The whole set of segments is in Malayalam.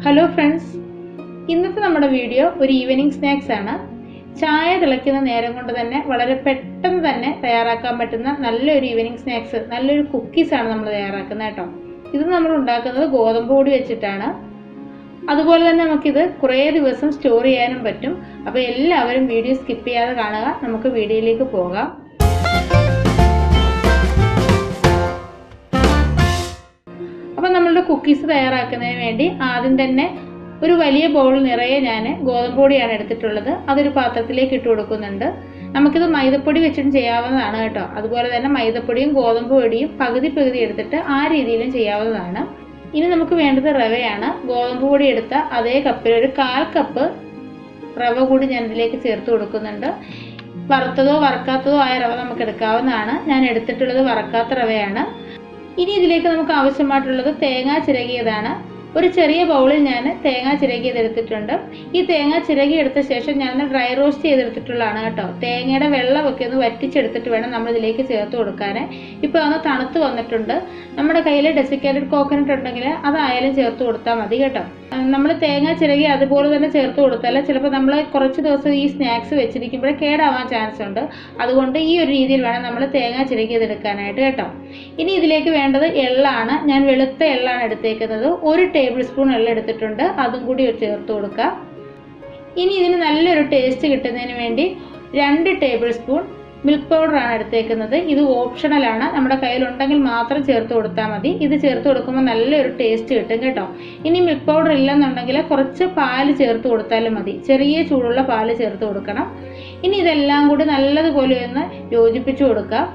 ഹലോ ഫ്രണ്ട്സ്, ഇന്നത്തെ നമ്മുടെ വീഡിയോ ഒരു ഈവനിങ് സ്നാക്സ് ആണ്. ചായ തിളയ്ക്കുന്ന നേരം കൊണ്ട് തന്നെ വളരെ പെട്ടെന്ന് തന്നെ തയ്യാറാക്കാൻ പറ്റുന്ന നല്ലൊരു ഈവനിങ് സ്നാക്സ്, നല്ലൊരു കുക്കീസാണ് നമ്മൾ തയ്യാറാക്കുന്നത് കേട്ടോ. ഇത് നമ്മൾ ഉണ്ടാക്കുന്നത് ഗോതമ്പ് പൊടി വെച്ചിട്ടാണ്. അതുപോലെ തന്നെ നമുക്കിത് കുറേ ദിവസം സ്റ്റോർ ചെയ്യാനും പറ്റും. അപ്പോൾ എല്ലാവരും വീഡിയോ സ്കിപ്പ് ചെയ്യാതെ കാണുക. നമുക്ക് വീഡിയോയിലേക്ക് പോകാം. അപ്പോൾ നമ്മളുടെ കുക്കീസ് തയ്യാറാക്കുന്നതിന് വേണ്ടി ആദ്യം തന്നെ ഒരു വലിയ ബൗൾ നിറയെ ഞാൻ ഗോതമ്പ് പൊടിയാണ് എടുത്തിട്ടുള്ളത്. അതൊരു പാത്രത്തിലേക്ക് ഇട്ട് കൊടുക്കുന്നുണ്ട്. നമുക്കിത് മൈദപ്പൊടി വെച്ചിട്ടും ചെയ്യാവുന്നതാണ് കേട്ടോ. അതുപോലെ തന്നെ മൈദപ്പൊടിയും ഗോതമ്പ് പൊടിയും പകുതി എടുത്തിട്ട് ആ രീതിയിലും ചെയ്യാവുന്നതാണ്. ഇനി നമുക്ക് വേണ്ടത് റവയാണ്. ഗോതമ്പ് പൊടി എടുത്ത അതേ കപ്പിൽ ഒരു 1/4 കപ്പ് റവ കൂടി ഞാൻ ഇതിലേക്ക് ചേർത്ത് കൊടുക്കുന്നുണ്ട്. വറുത്തതോ വറുക്കാത്തതോ ആയ റവ നമുക്ക് എടുക്കാവുന്നതാണ്. ഞാൻ എടുത്തിട്ടുള്ളത് വറുക്കാത്ത റവയാണ്. ഇനി ഇതിലേക്ക് നമുക്ക് ആവശ്യമായിട്ടുള്ളത് തേങ്ങ ചിരകിയതാണ്. ഒരു ചെറിയ ബൗളിൽ ഞാൻ തേങ്ങ ചിരകിയത് എടുത്തിട്ടുണ്ട്. ഈ തേങ്ങ ചിരകി എടുത്ത ശേഷം ഞാൻ ഡ്രൈ റോസ്റ്റ് ചെയ്തെടുത്തിട്ടുള്ളതാണ് കേട്ടോ. തേങ്ങയുടെ വെള്ളമൊക്കെ ഒന്ന് വറ്റിച്ചെടുത്തിട്ട് വേണം നമ്മൾ ഇതിലേക്ക് ചേർത്ത് കൊടുക്കാൻ. ഇപ്പോൾ ഒന്ന് തണുത്ത് വന്നിട്ടുണ്ട്. നമ്മുടെ കയ്യിൽ ഡെസിക്കേറ്റഡ് കോക്കനട്ട് ഉണ്ടെങ്കിൽ അതായാലും ചേർത്ത് കൊടുത്താൽ മതി കേട്ടോ. നമ്മൾ തേങ്ങ ചിരകി അതുപോലെ തന്നെ ചേർത്ത് കൊടുത്താൽ ചിലപ്പോൾ നമ്മൾ കുറച്ച് ദിവസം ഈ സ്നാക്സ് വെച്ചിരിക്കുമ്പോൾ കേടാവാൻ ചാൻസ് ഉണ്ട്. അതുകൊണ്ട് ഈ ഒരു രീതിയിൽ വേണം നമ്മൾ തേങ്ങ ചിരകിയതെടുക്കാനായിട്ട് കേട്ടോ. ഇനി ഇതിലേക്ക് വേണ്ടത് എള്ളാണ്. ഞാൻ വെളുത്ത എള്ളാണ് എടുത്തേക്കുന്നത്. 1 ടേബിൾ സ്പൂൺ എള്ള എടുത്തിട്ടുണ്ട്. അതും കൂടി ചേർത്ത് കൊടുക്കുക. ഇനി ഇതിന് നല്ലൊരു ടേസ്റ്റ് കിട്ടുന്നതിന് വേണ്ടി 2 ടേബിൾ സ്പൂൺ മിൽക്ക് പൗഡറാണ് എടുത്തേക്കുന്നത്. ഇത് ഓപ്ഷണലാണ്. നമ്മുടെ കയ്യിലുണ്ടെങ്കിൽ മാത്രം ചേർത്ത് കൊടുത്താൽ മതി. ഇത് ചേർത്ത് കൊടുക്കുമ്പോൾ നല്ലൊരു ടേസ്റ്റ് കിട്ടും കേട്ടോ. ഇനി മിൽക്ക് പൗഡർ ഇല്ലെന്നുണ്ടെങ്കിൽ കുറച്ച് പാല് ചേർത്ത് കൊടുത്താലും മതി. ചെറിയ ചൂടുള്ള പാല് ചേർത്ത് കൊടുക്കണം. ഇനി ഇതെല്ലാം കൂടി നല്ലതുപോലെ ഒന്ന് യോജിപ്പിച്ച് കൊടുക്കുക.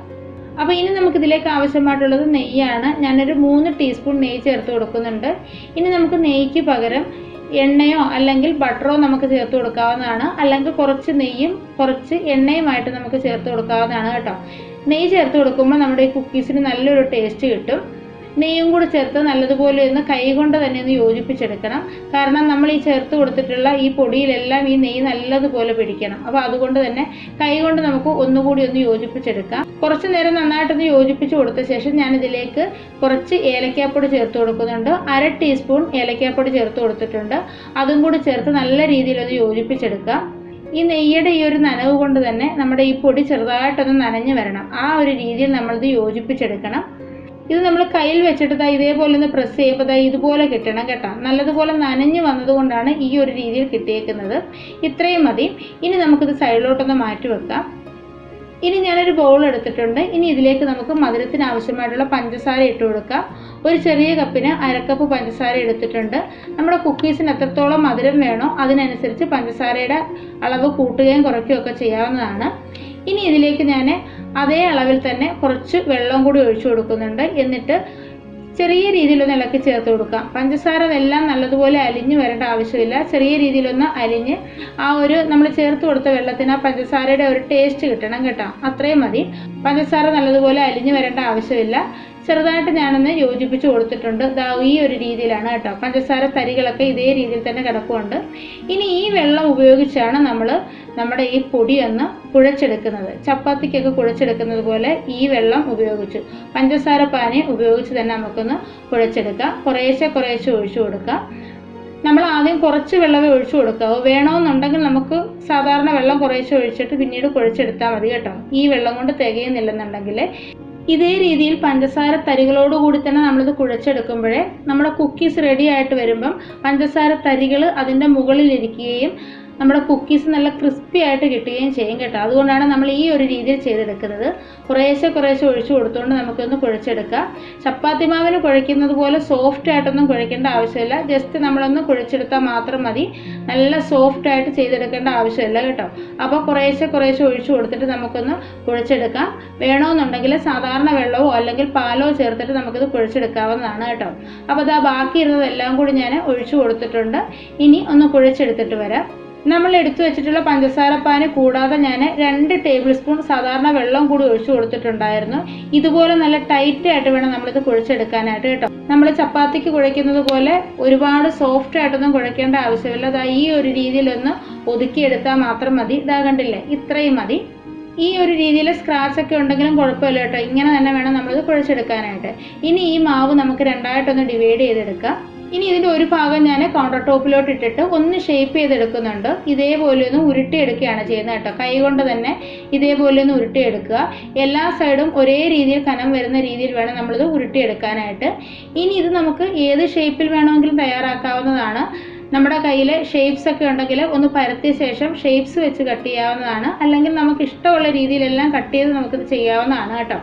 അപ്പോൾ ഇനി നമുക്കിതിലേക്ക് ആവശ്യമായിട്ടുള്ളത് നെയ്യാണ്. ഞാനൊരു 3 ടീസ്പൂൺ നെയ്യ് ചേർത്ത് കൊടുക്കുന്നുണ്ട്. ഇനി നമുക്ക് നെയ്യ്ക്ക് പകരം എണ്ണയോ അല്ലെങ്കിൽ ബട്ടറോ നമുക്ക് ചേർത്ത് കൊടുക്കാവുന്നതാണ്. അല്ലെങ്കിൽ കുറച്ച് നെയ്യും കുറച്ച് എണ്ണയുമായിട്ട് നമുക്ക് ചേർത്ത് കൊടുക്കാവുന്നതാണ് കേട്ടോ. നെയ്യ് ചേർത്ത് കൊടുക്കുമ്പോൾ നമ്മുടെ ഈ കുക്കീസിന് നല്ലൊരു ടേസ്റ്റ് കിട്ടും. നെയ്യും കൂടി ചേർത്ത് നല്ലതുപോലെ ഒന്ന് കൈ കൊണ്ട് തന്നെ ഒന്ന് യോജിപ്പിച്ചെടുക്കണം. കാരണം നമ്മൾ ഈ ചേർത്ത് കൊടുത്തിട്ടുള്ള ഈ പൊടിയിലെല്ലാം ഈ നെയ്യ് നല്ലതുപോലെ പിടിക്കണം. അപ്പോൾ അതുകൊണ്ട് തന്നെ കൈ കൊണ്ട് നമുക്ക് ഒന്നുകൂടി ഒന്ന് യോജിപ്പിച്ചെടുക്കാം. കുറച്ച് നേരം നന്നായിട്ടൊന്ന് യോജിപ്പിച്ച് കൊടുത്ത ശേഷം ഞാൻ ഇതിലേക്ക് കുറച്ച് ഏലക്കാപ്പൊടി ചേർത്ത് കൊടുക്കുന്നുണ്ട്. 1/2 ടീസ്പൂൺ ഏലക്കാപ്പൊടി ചേർത്ത് കൊടുത്തിട്ടുണ്ട്. അതും കൂടി ചേർത്ത് നല്ല രീതിയിലൊന്ന് യോജിപ്പിച്ചെടുക്കാം. ഈ നെയ്യുടെ ഈ ഒരു നനവ് കൊണ്ട് തന്നെ നമ്മുടെ ഈ പൊടി ചെറുതായിട്ടൊന്ന് നനഞ്ഞു വരണം. ആ ഒരു രീതിയിൽ നമ്മളിത് യോജിപ്പിച്ചെടുക്കണം. ഇത് നമ്മൾ കയ്യിൽ വെച്ചിട്ട് ഇതേപോലെ ഒന്ന് പ്രസ് ചെയ്യുമ്പോൾ ഇതുപോലെ കിട്ടണം കേട്ടോ. നല്ലതുപോലെ നനഞ്ഞു വന്നതുകൊണ്ടാണ് ഈ ഒരു രീതിയിൽ കിട്ടിയേക്കുന്നത്. ഇത്രയും മതി. ഇനി നമുക്കിത് സൈഡിലോട്ടൊന്ന് മാറ്റി വെക്കാം. ഇനി ഞാനൊരു ബൗൾ എടുത്തിട്ടുണ്ട്. ഇനി ഇതിലേക്ക് നമുക്ക് മധുരത്തിന് ആവശ്യമായിട്ടുള്ള പഞ്ചസാര ഇട്ട് കൊടുക്കാം. ഒരു ചെറിയ കപ്പിന് 1/2 കപ്പ് പഞ്ചസാര എടുത്തിട്ടുണ്ട്. നമ്മുടെ കുക്കീസിന് എത്രത്തോളം മധുരം വേണോ അതിനനുസരിച്ച് പഞ്ചസാരയുടെ അളവ് കൂട്ടുകയും കുറയ്ക്കുകയും ഒക്കെ ചെയ്യാവുന്നതാണ്. ഇനി ഇതിലേക്ക് ഞാൻ അതേ അളവിൽ തന്നെ കുറച്ച് വെള്ളം കൂടി ഒഴിച്ചു കൊടുക്കുന്നുണ്ട്. എന്നിട്ട് ചെറിയ രീതിയിലൊന്ന് ഇളക്കി ചേർത്ത് കൊടുക്കാം. പഞ്ചസാര എല്ലാം നല്ലതുപോലെ അലിഞ്ഞ് വരേണ്ട ആവശ്യമില്ല. ചെറിയ രീതിയിലൊന്ന് അലിഞ്ഞ് ആ ഒരു നമ്മൾ ചേർത്ത് കൊടുത്ത വെള്ളത്തിന് ആ പഞ്ചസാരയുടെ ഒരു ടേസ്റ്റ് കിട്ടണം കേട്ടോ. അത്രയും മതി. പഞ്ചസാര നല്ലതുപോലെ അലിഞ്ഞ് വരേണ്ട ആവശ്യമില്ല. ചെറുതായിട്ട് ഞാനൊന്ന് യോജിപ്പിച്ച് കൊടുത്തിട്ടുണ്ട്. ഈ ഒരു രീതിയിലാണ് കേട്ടോ. പഞ്ചസാര തരികളൊക്കെ ഇതേ രീതിയിൽ തന്നെ കിടക്കുന്നുണ്ട്. ഇനി ഈ വെള്ളം ഉപയോഗിച്ചാണ് നമ്മൾ നമ്മുടെ ഈ പൊടി ഒന്ന് കുഴച്ചെടുക്കുന്നത്. ചപ്പാത്തിക്കൊക്കെ കുഴച്ചെടുക്കുന്നത് പോലെ ഈ വെള്ളം ഉപയോഗിച്ച് പഞ്ചസാര പാനി ഉപയോഗിച്ച് തന്നെ നമുക്കൊന്ന് കുഴച്ചെടുക്കാം. കുറേശ്ശെ ഒഴിച്ചു കൊടുക്കാം. നമ്മൾ ആദ്യം കുറച്ച് വെള്ളമേ ഒഴിച്ചു കൊടുക്കാവൂ. വേണമെന്നുണ്ടെങ്കിൽ നമുക്ക് സാധാരണ വെള്ളം കുറേശ്ശെ ഒഴിച്ചിട്ട് പിന്നീട് കുഴച്ചെടുത്താൽ മതി കേട്ടോ. ഈ വെള്ളം കൊണ്ട് തികയുന്നില്ലെന്നുണ്ടെങ്കിൽ ഇതേ രീതിയിൽ പഞ്ചസാര തരികളോടുകൂടി തന്നെ നമ്മളിത് കുഴച്ചെടുക്കുമ്പോഴേ നമ്മുടെ കുക്കീസ് റെഡി ആയിട്ട് വരുമ്പം പഞ്ചസാര തരികൾ അതിൻ്റെ മുകളിലിരിക്കുകയും നമ്മുടെ കുക്കീസ് നല്ല ക്രിസ്പി ആയിട്ട് കിട്ടുകയും ചെയ്യും കേട്ടോ. അതുകൊണ്ടാണ് നമ്മൾ ഈ ഒരു രീതിയിൽ ചെയ്തെടുക്കുന്നത്. കുറേശ്ശെ ഒഴിച്ചു കൊടുത്തുകൊണ്ട് നമുക്കൊന്ന് കുഴച്ചെടുക്കാം. ചപ്പാത്തി മാവിന് കുഴയ്ക്കുന്നത് പോലെ സോഫ്റ്റ് ആയിട്ടൊന്നും കുഴയ്ക്കേണ്ട ആവശ്യമില്ല. ജസ്റ്റ് നമ്മളൊന്ന് കുഴച്ചെടുത്താൽ മാത്രം മതി. നല്ല സോഫ്റ്റ് ആയിട്ട് ചെയ്തെടുക്കേണ്ട ആവശ്യമില്ല കേട്ടോ. അപ്പോൾ കുറേശ്ശെ ഒഴിച്ചു കൊടുത്തിട്ട് നമുക്കൊന്ന് കുഴച്ചെടുക്കാം. വേണമെന്നുണ്ടെങ്കിൽ സാധാരണ വെള്ളമോ അല്ലെങ്കിൽ പാലോ ചേർത്തിട്ട് നമുക്കിത് കുഴച്ചെടുക്കാവുന്നതാണ് കേട്ടോ. അപ്പോൾ ബാക്കി ഇരുന്നതെല്ലാം കൂടി ഞാൻ ഒഴിച്ചു കൊടുത്തിട്ടുണ്ട്. ഇനി ഒന്ന് കുഴച്ചെടുത്തിട്ട് വരാം. നമ്മൾ എടുത്തു വെച്ചിട്ടുള്ള പഞ്ചസാര പാനി കൂടാതെ ഞാൻ 2 ടേബിൾ സ്പൂൺ സാധാരണ വെള്ളം കൂടി ഒഴിച്ചു കൊടുത്തിട്ടുണ്ടായിരുന്നു. ഇതുപോലെ നല്ല ടൈറ്റ് ആയിട്ട് വേണം നമ്മളിത് കുഴച്ചെടുക്കാനായിട്ട് കേട്ടോ. നമ്മൾ ചപ്പാത്തിക്ക് കുഴയ്ക്കുന്നത് പോലെ ഒരുപാട് സോഫ്റ്റ് ആയിട്ടൊന്നും കുഴയ്ക്കേണ്ട ആവശ്യമില്ല. ഈ ഒരു രീതിയിലൊന്ന് ഒതുക്കിയെടുത്താൽ മാത്രം മതി. കണ്ടില്ലേ, ഇത്രയും മതി. ഈ ഒരു രീതിയിൽ സ്ക്രാച്ച് ഒക്കെ ഉണ്ടെങ്കിലും കുഴപ്പമില്ല കേട്ടോ. ഇങ്ങനെ തന്നെ വേണം നമ്മളിത് കുഴച്ചെടുക്കാനായിട്ട്. ഇനി ഈ മാവ് നമുക്ക് രണ്ടായിട്ടൊന്ന് ഡിവൈഡ് ചെയ്തെടുക്കാം. ഇനി ഇതിൻ്റെ ഒരു ഭാഗം ഞാൻ കൗണ്ടർ ടോപ്പിലോട്ട് ഇട്ടിട്ട് ഒന്ന് ഷേപ്പ് ചെയ്തെടുക്കുന്നുണ്ട്. ഇതേപോലെ ഒന്ന് ഉരുട്ടിയെടുക്കുകയാണ് ചെയ്യുന്നത് കേട്ടോ. കൈ കൊണ്ട് തന്നെ ഇതേപോലെ ഒന്ന് ഉരുട്ടിയെടുക്കുക. എല്ലാ സൈഡും ഒരേ രീതിയിൽ കനം വരുന്ന രീതിയിൽ വേണം നമ്മളിത് ഉരുട്ടിയെടുക്കാനായിട്ട്. ഇനി ഇത് നമുക്ക് ഏത് ഷേപ്പിൽ വേണമെങ്കിലും തയ്യാറാക്കാവുന്നതാണ്. നമ്മുടെ കയ്യിൽ ഷേപ്സ് ഒക്കെ ഉണ്ടെങ്കിൽ ഒന്ന് പരത്തിയ ശേഷം ഷേപ്സ് വെച്ച് കട്ട് ചെയ്യാവുന്നതാണ്. അല്ലെങ്കിൽ നമുക്ക് ഇഷ്ടമുള്ള രീതിയിലെല്ലാം കട്ട് ചെയ്ത് നമുക്കിത് ചെയ്യാവുന്നതാണ് കേട്ടോ.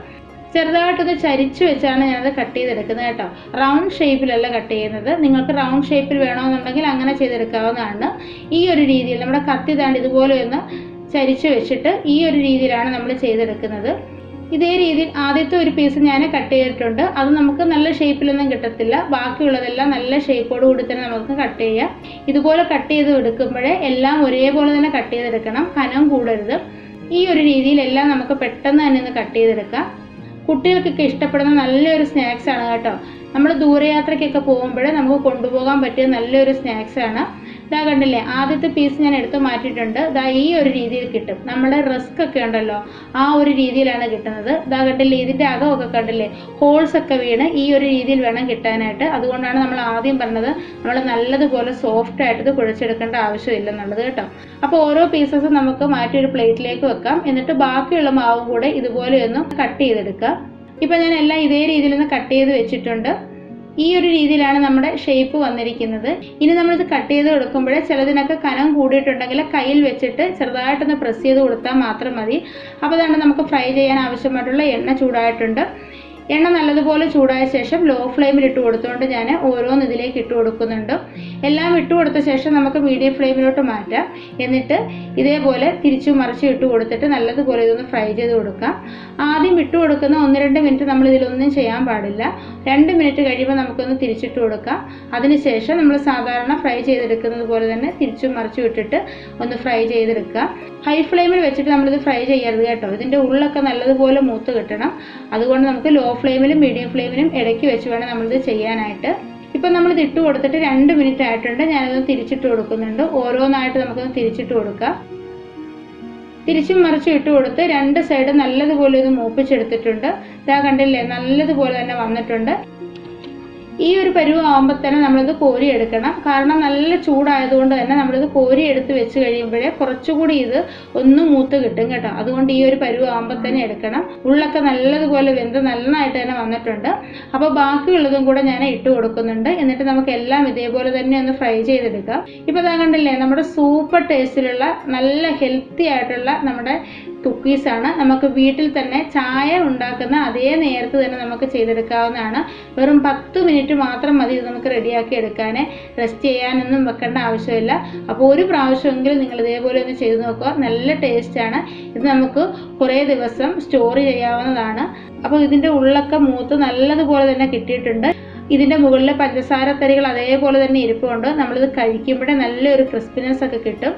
ചെറുതായിട്ടൊന്ന് ചരിച്ച് വെച്ചാണ് ഞാനത് കട്ട് ചെയ്തെടുക്കുന്നത് കേട്ടോ. റൗണ്ട് ഷേപ്പിലല്ല കട്ട് ചെയ്യുന്നത്. നിങ്ങൾക്ക് റൗണ്ട് ഷേപ്പിൽ വേണമെന്നുണ്ടെങ്കിൽ അങ്ങനെ ചെയ്തെടുക്കാവുന്നതാണ്. ഈ ഒരു രീതിയിൽ നമ്മുടെ കത്തി താണ്ട് ഇതുപോലെ ഒന്ന് ചരിച്ച് വെച്ചിട്ട് ഈ ഒരു രീതിയിലാണ് നമ്മൾ ചെയ്തെടുക്കുന്നത്. ഇതേ രീതിയിൽ ആദ്യത്തെ ഒരു പീസ് ഞാൻ കട്ട് ചെയ്തിട്ടുണ്ട്. അത് നമുക്ക് നല്ല ഷേപ്പിലൊന്നും കിട്ടത്തില്ല. ബാക്കിയുള്ളതെല്ലാം നല്ല ഷേപ്പോട് കൂടി തന്നെ നമുക്ക് കട്ട് ചെയ്യാം. ഇതുപോലെ കട്ട് ചെയ്ത് എടുക്കുമ്പോഴേ എല്ലാം ഒരേപോലെ തന്നെ കട്ട് ചെയ്തെടുക്കണം, കനം കൂടരുത്. ഈ ഒരു രീതിയിൽ എല്ലാം നമുക്ക് പെട്ടെന്ന് തന്നെ ഒന്ന് കട്ട് ചെയ്തെടുക്കാം. കുട്ടികൾക്കൊക്കെ ഇഷ്ടപ്പെടുന്ന നല്ലൊരു സ്നാക്സ് ആണ് കേട്ടോ. നമ്മൾ ദൂരയാത്രയ്ക്കൊക്കെ പോകുമ്പോഴേ നമുക്ക് കൊണ്ടുപോകാൻ പറ്റിയ നല്ലൊരു സ്നാക്സ് ആണ്. ഇതാ കണ്ടില്ലേ, ആദ്യത്തെ പീസ് ഞാൻ എടുത്ത് മാറ്റിയിട്ടുണ്ട്. ഇതാ ഈ ഒരു രീതിയിൽ കിട്ടും. നമ്മുടെ റസ്ക് ഒക്കെ ഉണ്ടല്ലോ, ആ ഒരു രീതിയിലാണ് കിട്ടുന്നത്. ഇതാ കണ്ടില്ലേ, ഇതിൻ്റെ അകമൊക്കെ കണ്ടില്ലേ, ഹോൾസ് ഒക്കെ വീണ് ഈ ഒരു രീതിയിൽ വേണം കിട്ടാനായിട്ട്. അതുകൊണ്ടാണ് നമ്മൾ ആദ്യം പറഞ്ഞത് നമ്മൾ നല്ലതുപോലെ സോഫ്റ്റ് ആയിട്ട് ഇത് കുഴച്ചെടുക്കേണ്ട ആവശ്യമില്ലെന്നുള്ളത് കേട്ടോ. അപ്പോൾ ഓരോ പീസസും നമുക്ക് മാറ്റി ഒരു പ്ലേറ്റിലേക്ക് വെക്കാം. എന്നിട്ട് ബാക്കിയുള്ള മാവും കൂടെ ഇതുപോലെ ഒന്ന് കട്ട് ചെയ്തെടുക്കുക. ഇപ്പം ഞാൻ എല്ലാം ഇതേ രീതിയിൽ ഒന്ന് കട്ട് ചെയ്ത് വെച്ചിട്ടുണ്ട്. ഈ ഒരു രീതിയിലാണ് നമ്മുടെ ഷേപ്പ് വന്നിരിക്കുന്നത്. ഇനി നമ്മളിത് കട്ട് ചെയ്ത് കൊടുക്കുമ്പോൾ ചിലതിനൊക്കെ കനം കൂടിയിട്ടുണ്ടെങ്കിൽ കയ്യിൽ വെച്ചിട്ട് ചെറുതായിട്ടൊന്ന് പ്രസ് ചെയ്ത് കൊടുത്താൽ മാത്രം മതി. അപ്പോൾ അതാണ് നമുക്ക് ഫ്രൈ ചെയ്യാൻ ആവശ്യമായിട്ടുള്ള എണ്ണ ചൂടായിട്ടുണ്ട്. എണ്ണ നല്ലതുപോലെ ചൂടായ ശേഷം ലോ ഫ്ലെയിമിൽ ഇട്ട് കൊടുത്തുകൊണ്ട് ഞാൻ ഓരോന്ന് ഇതിലേക്ക് ഇട്ട് കൊടുക്കുന്നുണ്ട്. എല്ലാം ഇട്ട് കൊടുത്ത ശേഷം നമുക്ക് മീഡിയം ഫ്ലെയിമിലോട്ട് മാറ്റാം. എന്നിട്ട് ഇതേപോലെ തിരിച്ചു മറിച്ച് ഇട്ട് കൊടുത്തിട്ട് നല്ലതുപോലെ ഇതൊന്ന് ഫ്രൈ ചെയ്ത് കൊടുക്കാം. ആദ്യം ഇട്ട് കൊടുക്കുന്ന 1-2 മിനിറ്റ് നമ്മൾ ഇതിലൊന്നും ചെയ്യാൻ പാടില്ല. 2 മിനിറ്റ് കഴിയുമ്പോൾ നമുക്കൊന്ന് തിരിച്ചിട്ട് കൊടുക്കാം. അതിനുശേഷം നമ്മൾ സാധാരണ ഫ്രൈ ചെയ്തെടുക്കുന്നത് പോലെ തന്നെ തിരിച്ചും മറിച്ചും ഇട്ടിട്ട് ഒന്ന് ഫ്രൈ ചെയ്തെടുക്കുക. ഹൈ ഫ്ലെയിമിൽ വെച്ചിട്ട് നമ്മളിത് ഫ്രൈ ചെയ്യരുത് കേട്ടോ. ഇതിൻ്റെ ഉള്ളൊക്കെ നല്ലതുപോലെ മൂത്ത് കിട്ടണം. അതുകൊണ്ട് നമുക്ക് ലോ ഫ്ലെയിമിലും മീഡിയം ഫ്ലെയിമിലും ഇടയ്ക്ക് വെച്ച് വേണം നമ്മളിത് ചെയ്യാനായിട്ട്. ഇപ്പം നമ്മളിത് ഇട്ട് കൊടുത്തിട്ട് 2 മിനിറ്റ് ആയിട്ടുണ്ട്. ഞാനതൊന്ന് തിരിച്ചിട്ട് കൊടുക്കുന്നുണ്ട്. ഓരോന്നായിട്ട് നമുക്കൊന്ന് തിരിച്ചിട്ട് കൊടുക്കാം. തിരിച്ചും മറിച്ചും ഇട്ട് കൊടുത്ത് 2 സൈഡ് നല്ലതുപോലെ ഇത് മൂപ്പിച്ചെടുത്തിട്ടുണ്ട്. ഇതാ കണ്ടില്ലേ, നല്ലതുപോലെ തന്നെ വന്നിട്ടുണ്ട്. ഈ ഒരു പരുവാകുമ്പോൾ തന്നെ നമ്മളിത് കോരിയെടുക്കണം. കാരണം നല്ല ചൂടായതുകൊണ്ട് തന്നെ നമ്മളിത് കോരിയെടുത്ത് വെച്ച് കഴിയുമ്പോഴേ കുറച്ചുകൂടി ഇത് ഒന്ന് മൂത്ത് കിട്ടും കേട്ടോ. അതുകൊണ്ട് ഈ ഒരു പരുവാകുമ്പോൾ തന്നെ എടുക്കണം. ഉള്ളൊക്കെ നല്ലതുപോലെ വെന്ത് നന്നായിട്ട് തന്നെ വന്നിട്ടുണ്ട്. അപ്പോൾ ബാക്കിയുള്ളതും കൂടെ ഞാൻ ഇട്ട് കൊടുക്കുന്നുണ്ട്. എന്നിട്ട് നമുക്ക് എല്ലാം ഇതേപോലെ തന്നെ ഒന്ന് ഫ്രൈ ചെയ്തെടുക്കാം. ഇപ്പോൾ ഇതാ കണ്ടില്ലേ, നമ്മുടെ സൂപ്പർ ടേസ്റ്റിലുള്ള നല്ല ഹെൽത്തി ആയിട്ടുള്ള നമ്മുടെ കുക്കീസാണ്. നമുക്ക് വീട്ടിൽ തന്നെ ചായ ഉണ്ടാക്കുന്ന അതേ നേരത്ത് തന്നെ നമുക്ക് ചെയ്തെടുക്കാവുന്നതാണ്. വെറും 10 മിനിറ്റ് മാത്രം മതി ഇത് നമുക്ക് റെഡിയാക്കി എടുക്കാൻ. റെസ്റ്റ് ചെയ്യാനൊന്നും വെക്കേണ്ട ആവശ്യമില്ല. അപ്പോൾ ഒരു പ്രാവശ്യമെങ്കിലും നിങ്ങൾ ഇതേപോലെ ഒന്ന് ചെയ്ത് നോക്കുക. നല്ല ടേസ്റ്റാണ്. ഇത് നമുക്ക് കുറേ ദിവസം സ്റ്റോർ ചെയ്യാവുന്നതാണ്. അപ്പോൾ ഇതിൻ്റെ ഉള്ളൊക്കെ മൂത്ത് നല്ലതുപോലെ തന്നെ കിട്ടിയിട്ടുണ്ട്. ഇതിൻ്റെ മുകളിൽ പഞ്ചസാര തരികൾ അതേപോലെ തന്നെ ഇരിപ്പുണ്ട്. നമ്മളിത് കഴിക്കുമ്പോഴേ നല്ലൊരു ക്രിസ്പിനെസ് ഒക്കെ കിട്ടും.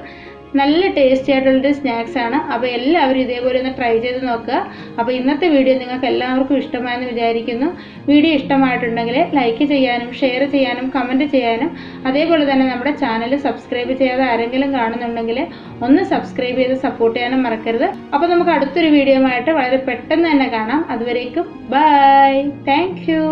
നല്ല ടേസ്റ്റി ആയിട്ടുള്ളൊരു സ്നാക്സ് ആണ്. അപ്പോൾ എല്ലാവരും ഇതേപോലെ ഒന്ന് ട്രൈ ചെയ്ത് നോക്കുക. അപ്പോൾ ഇന്നത്തെ വീഡിയോ നിങ്ങൾക്ക് എല്ലാവർക്കും ഇഷ്ടമായെന്ന് വിചാരിക്കുന്നു. വീഡിയോ ഇഷ്ടമായിട്ടുണ്ടെങ്കിൽ ലൈക്ക് ചെയ്യാനും ഷെയർ ചെയ്യാനും കമൻറ്റ് ചെയ്യാനും അതേപോലെ തന്നെ നമ്മുടെ ചാനൽ സബ്സ്ക്രൈബ് ചെയ്യാതെ ആരെങ്കിലും കാണുന്നുണ്ടെങ്കിൽ ഒന്ന് സബ്സ്ക്രൈബ് ചെയ്ത് സപ്പോർട്ട് ചെയ്യാനും മറക്കരുത്. അപ്പോൾ നമുക്ക് അടുത്തൊരു വീഡിയോ ആയിട്ട് വളരെ പെട്ടെന്ന് തന്നെ കാണാം. അതുവരേക്കും ബൈ. Thank you.